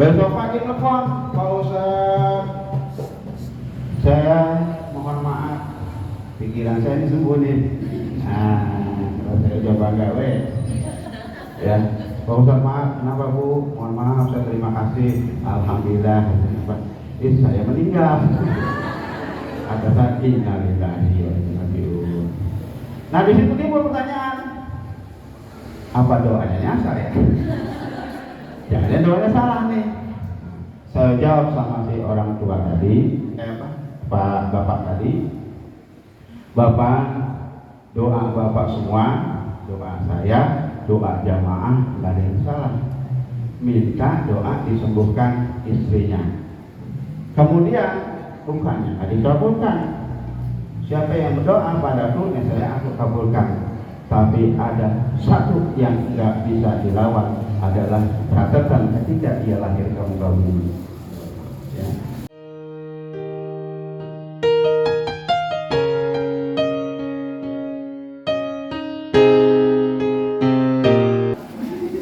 Besok pagi telepon, Pak Ustaz, saya mohon maaf, pikiran saya ini sembunyi. Kalau saya coba gawe, ya, Pak Ustaz maaf, kenapa Bu? Mohon maaf, saya terima kasih, alhamdulillah. Saya meninggal. Ada saat innalillahi wa inna ilaihi raji'un. Nah di situ timbul pertanyaan, apa doanya nyasar ya? Jangan doanya salah nih. Saya jawab sama si orang tua tadi, Pak Bapak tadi, Bapak doa Bapak semua, doa saya, doa jamaah nggak ada yang salah. Minta doa disembuhkan istrinya. Kemudian bukannya nggak dikabulkan. Siapa yang berdoa padaku, saya aku kabulkan. Tapi ada satu yang nggak bisa dilawan adalah catatan ketika dia lahir ke muka bumi. Ya.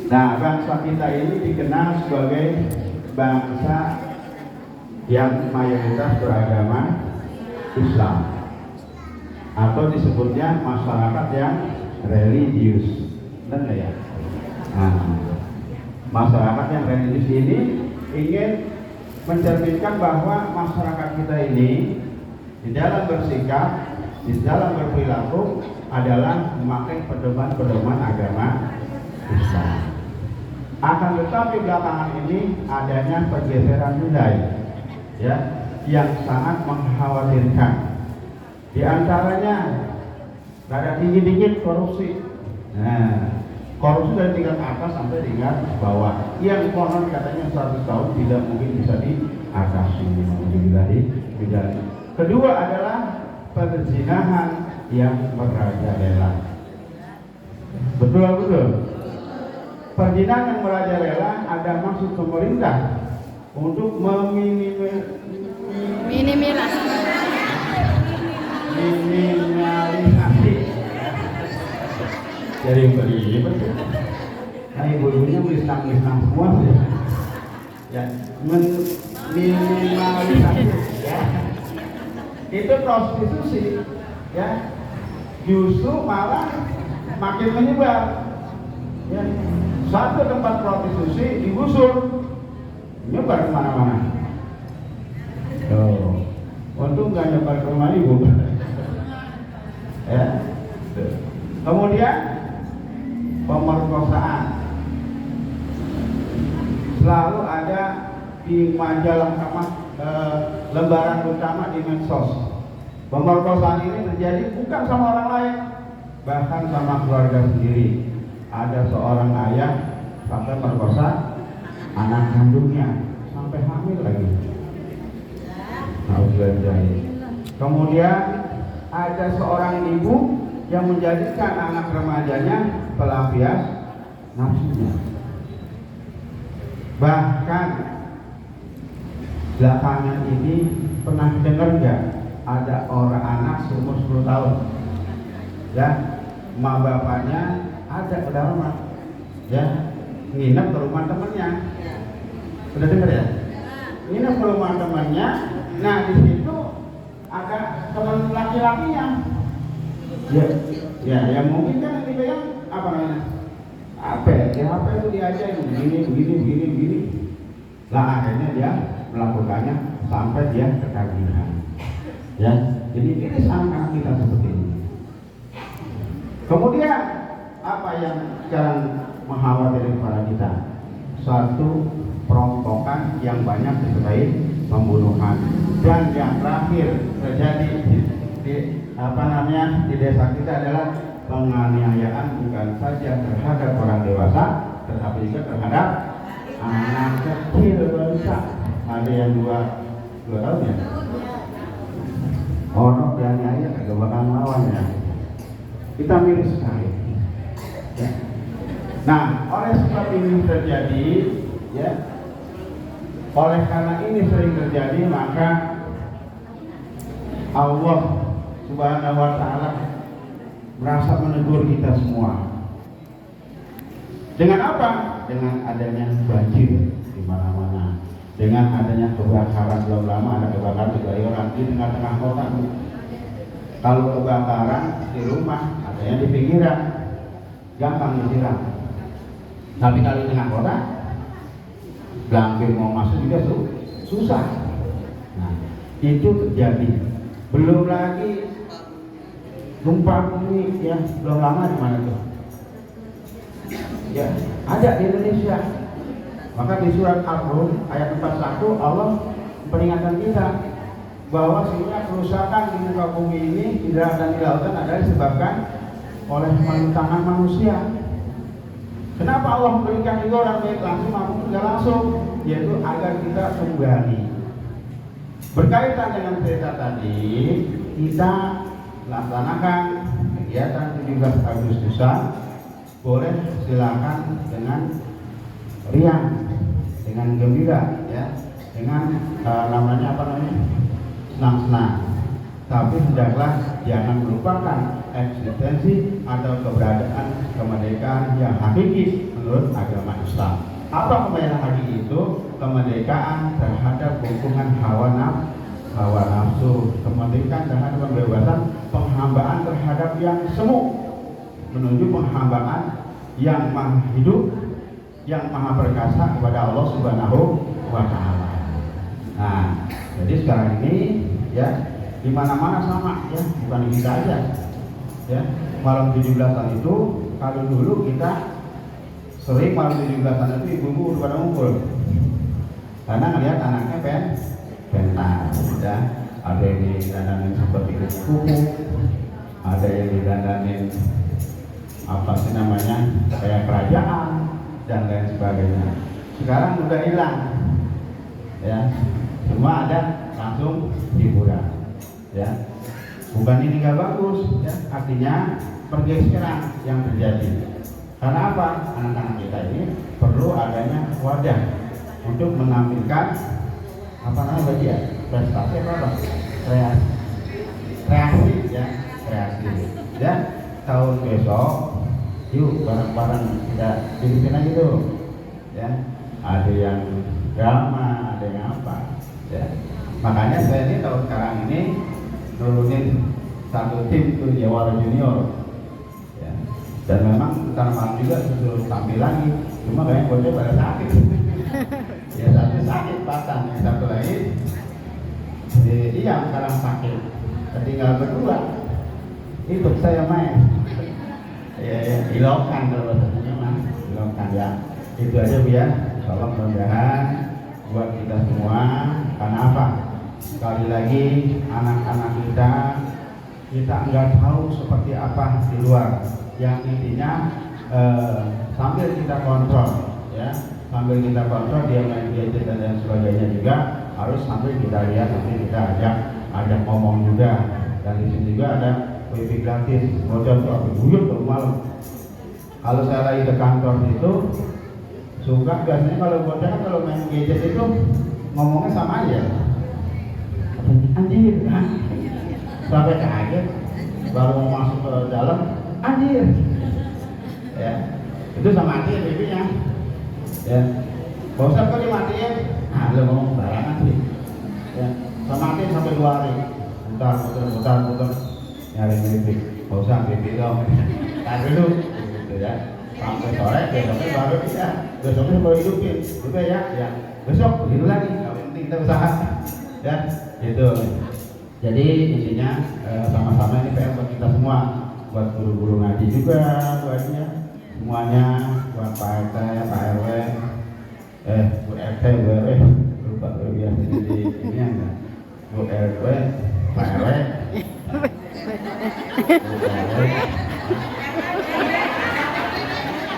Nah, bangsa kita ini dikenal sebagai bangsa yang mayoritas beragama Islam, atau disebutnya masyarakat yang religius, benar ya? Nah, masyarakat yang religius ini ingin mencerminkan bahwa masyarakat kita ini di dalam bersikap, di dalam berperilaku adalah memakai pedoman-pedoman agama Islam. Akan tetapi belakangan ini adanya pergeseran nilai, ya, yang sangat mengkhawatirkan. Di antaranya rada tinggi-tinggi korupsi. Nah, korupsi dari tingkat atas sampai tingkat bawah. Yang konon katanya 100 tahun tidak mungkin bisa diatasi. Kedua adalah perzinahan yang merajalela. Betul. Perzinahan yang merajalela ada maksud pemerintah untuk minimalisasi. Jadi begini betul. Nah, ibu-ibunya melisang-lisang semua ya, minimalisasi ya. Itu prostitusi ya, justru malah makin menyebar ya. Satu tempat prostitusi digusur, nyebar kemana-mana. Untung nggak nyebar ke rumah ibu. Ya. Kemudian pemerkosaan selalu ada di majalah lembaran utama di medsos. Pemerkosaan ini terjadi bukan sama orang lain, bahkan sama keluarga sendiri. Ada seorang ayah sampai merkosa anak kandungnya sampai hamil lagi. Kemudian ada seorang ibu yang menjadikan anak remajanya pelampias nafsunya. Bahkan belakangan ini pernah dengar nggak ada orang anak seumur 10 tahun ya, emak bapaknya ada pedalaman ya, nginep ke rumah temannya. Sudah dengar ya? Nginep ke rumah temannya. Nah di situ ada teman laki-lakinya. Ya, yang mungkin kan yang dipegang apa namanya? HP itu diajarin begini. Lah akhirnya dia melakukannya sampai dia ketagihan. Ya, jadi ini anak kita seperti ini. Kemudian apa yang sekarang mengkhawatirkan para kita? Satu, perampokan yang banyak disertai pembunuhan, dan yang terakhir terjadi di desa kita adalah penganiayaan bukan saja terhadap orang dewasa, tetapi juga terhadap anak kecil balita. Ada yang dua tahun ya. Orang dianiaya kagak bakal lawan ya. Kita miris sekali. Ya. Nah, oleh sebab ini terjadi, ya. Oleh karena ini sering terjadi, maka Allah Subhanahu wa Ta'ala merasa menegur kita semua. Dengan apa? Dengan adanya banjir di mana-mana. dengan adanya kebakaran. Belum lama ada kebakaran di Bayoran di tengah-tengah kota. Kalau kebakaran di rumah, adanya di pinggiran, gampang disiram. Tapi kalau di tengah kota, gambir mau masuk juga susah. Nah, itu terjadi. Belum lagi gempa bumi ya, belum lama di mana tuh? Ya, ada di Indonesia. Maka di surat Al-Rum ayat 41 Allah peringatkan kita bahwa sebenarnya kerusakan di muka bumi ini di darat dan di lautan adalah disebabkan oleh tangan manusia. Kenapa Allah memberikan itu orang baik langsung maupun tidak langsung? Yaitu agar kita kembali. Berkaitan dengan cerita tadi, kita laksanakan kegiatan 17 Agustusan, boleh silakan dengan riang, dengan gembira, ya, dengan namanya senang-senang. Tapi hendaklah jangan melupakan eksistensi atau keberadaan kemerdekaan yang hakiki menurut agama Islam. Apa kemerdekaan hakiki itu? Kemerdekaan terhadap hubungan hawa nafsu, kemerdekaan terhadap pembebasan, penghambaan terhadap yang semu, menuju penghambaan yang maha hidup, yang maha perkasa kepada Allah Subhanahu wa Ta'ala. Nah, jadi sekarang ini ya di mana-mana sama ya, bukan di kita aja. Ya, malam 17-an itu kalau dulu kita sering malam 17-an itu ibu-ibu udah pada ngumpul. Karena ngelihat anaknya pentas ya. Ada yang didandanin seperti kuku, ada yang didandanin apa sih namanya kayak kerajaan dan lain sebagainya. Sekarang udah hilang ya, semua ada langsung hiburan ya. Bukan ini nggak bagus ya, artinya pergeseran yang terjadi. Karena apa? Anak-anak kita ini perlu adanya wadah untuk menampilkan apa namanya ya, prestasi apa? Kreasi ya, kreasi ya. Tahun besok yuk bareng-bareng kita bikin aja tuh ya, ada yang drama, ada yang apa ya. Makanya saya ini tahun sekarang ini nurunin satu tim tuh Jawara Junior ya. Dan memang ntar malam juga suruh tampil lagi, cuma kayaknya bocah pada sakit ya, satu sakit patah, yang satu lagi iya sekarang sakit, tinggal berdua itu saya main ya, ilokkan kalau bahasanya mah ilokkan ya. Itu aja Bu ya, tolong mudah-mudahan buat kita semua. Karena apa? Sekali lagi anak-anak kita nggak tahu seperti apa di luar. Yang intinya sambil kita kontrol ya, sambil kita kontrol dia main gadget dan lain sebagainya juga harus sambil kita lihat, nanti kita ajak ngomong juga. Dan di sini juga ada wifi gratis, bocor tuh aku buyut tuh malam. Kalau saya lagi ke kantor itu suka biasanya kalau bocor kan kalau main gadget itu ngomongnya sama aja, anjir, sampai kaget baru mau masuk ke dalam, anjir, ya itu sama anjir wifi-nya, ya, bosan kok dimatiin, lo ngomong barangan sih, ya, sama anjir sampai 2 hari, mutar nyari wifi, bosan wifi dong, tak dulu, gitu ya, sampai sore besoknya baru bisa, besoknya baru hidupin, juga ya, besok begitu lagi, yang penting kita usaha. Ya, itu. Jadi intinya sama-sama ini PR buat kita semua, buat guru-guru ngaji juga, buatnya semuanya, buat Pak RT, Pak RW, Bu RT, Bu RW, lupa Bu biasa jadi ini enggak, Bu RW, Pak RW,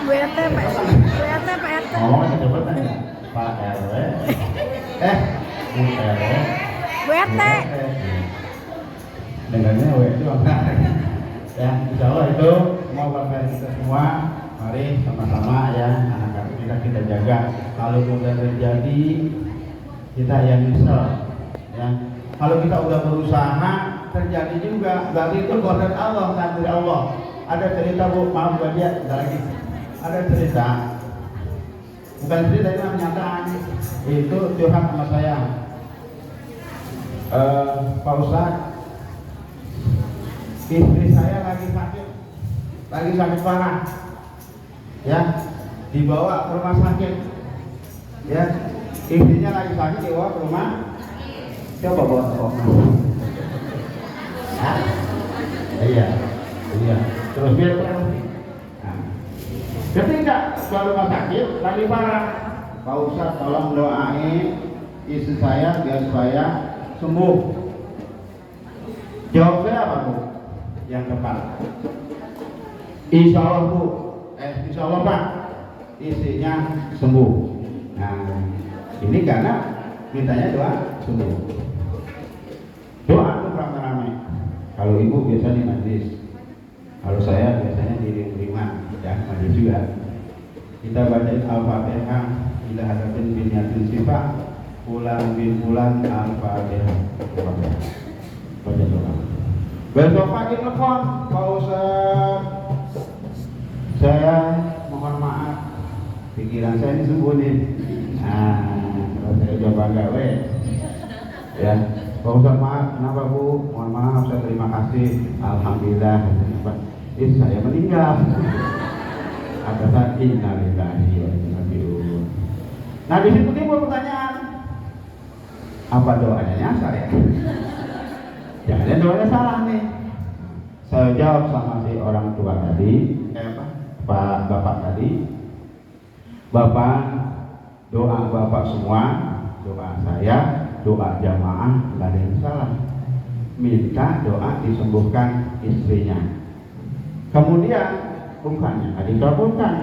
Bu RT, Pak RT. Oh, coba tanya Pak RW, Bu RW, Bu RT. Dengarnya W itu ya, insya Allah itu semua buat kita semua. Mari sama-sama ya, anak-anak kita jaga. Kalau sudah terjadi kita yang nyesel ya. Kalau kita udah berusaha terjadi juga, berarti itu kodrat Allah, takdir Allah. Ada cerita Bu, maaf Bu dia lagi. Ada cerita bukan istri tapi kenyataan. Itu curhat sama saya. Pak Ustadz, istri saya lagi sakit parah, ya, dibawa ke rumah sakit, ya, istrinya lagi sakit dibawa ke rumah, coba bawa ke rumah, iya, terus biar ketika ke rumah sakit lagi parah, Pak Ustadz tolong doain istri saya biar saya sembuh. Jawab saya apa Bu? Yang tepat. Insya Allah Bu, insya Allah Pak, istrinya sembuh. Nah, ini karena mintanya doa sembuh. Doa itu rame-rame. Kalau ibu biasa di majlis, kalau saya biasanya di rumah, ya majlis juga. Kita bacain Al-Fatihah, kita hadapin biniatin sifat, pulang bin pulang Al-Fatihah. Baca doa. Besok pagi telepon, Pak Ustadz, saya mohon maaf, pikiran saya ini sembuh nih. Kalau saya coba gawe, ya, Pak Ustadz maaf, kenapa Bu? Mohon maaf, saya terima kasih, alhamdulillah. Saya meninggal. Ada saat innalillahi wa inna ilaihi raji'un. Nah di situ timbul pertanyaan, apa doanya nyasar ya? Jangan doanya salah nih. Saya jawab sama si orang tua tadi, Pak Bapak tadi, Bapak, doa Bapak semua, doa saya, doa jamaah, nggak ada yang salah. Minta doa disembuhkan istrinya. Kemudian bukannya dikabulkan.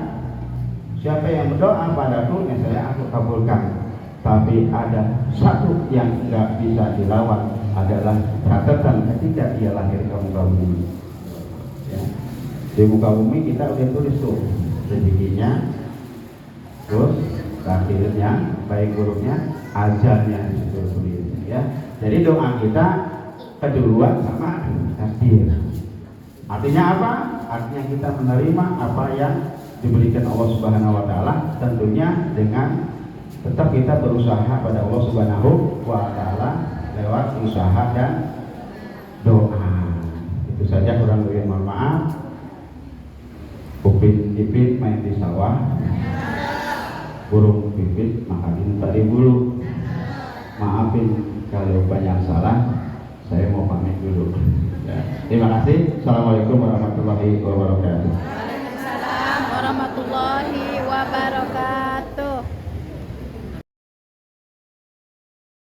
Siapa yang berdoa padaku, yang saya aku kabulkan. Tapi ada satu yang nggak bisa dilawan, adalah catatan ketika dia lahir ke muka bumi. Ya. Di muka bumi kita udah tulis tuh rezekinya, terus takdirnya, baik buruknya, ajalnya ditulis. Ya. Jadi doa kita keduluan sama takdir. Artinya apa? Artinya kita menerima apa yang diberikan Allah Subhanahu wa taala, tentunya dengan tetap kita berusaha pada Allah Subhanahu wa taala lewat usaha dan doa. Itu saja, kurang lebih mohon maaf. Upin ipin main di sawah, burung pipit makan tadi bulu. Maafin kalau banyak salah, saya mau pamit dulu. Ya. Terima kasih. Assalamualaikum warahmatullahi wabarakatuh.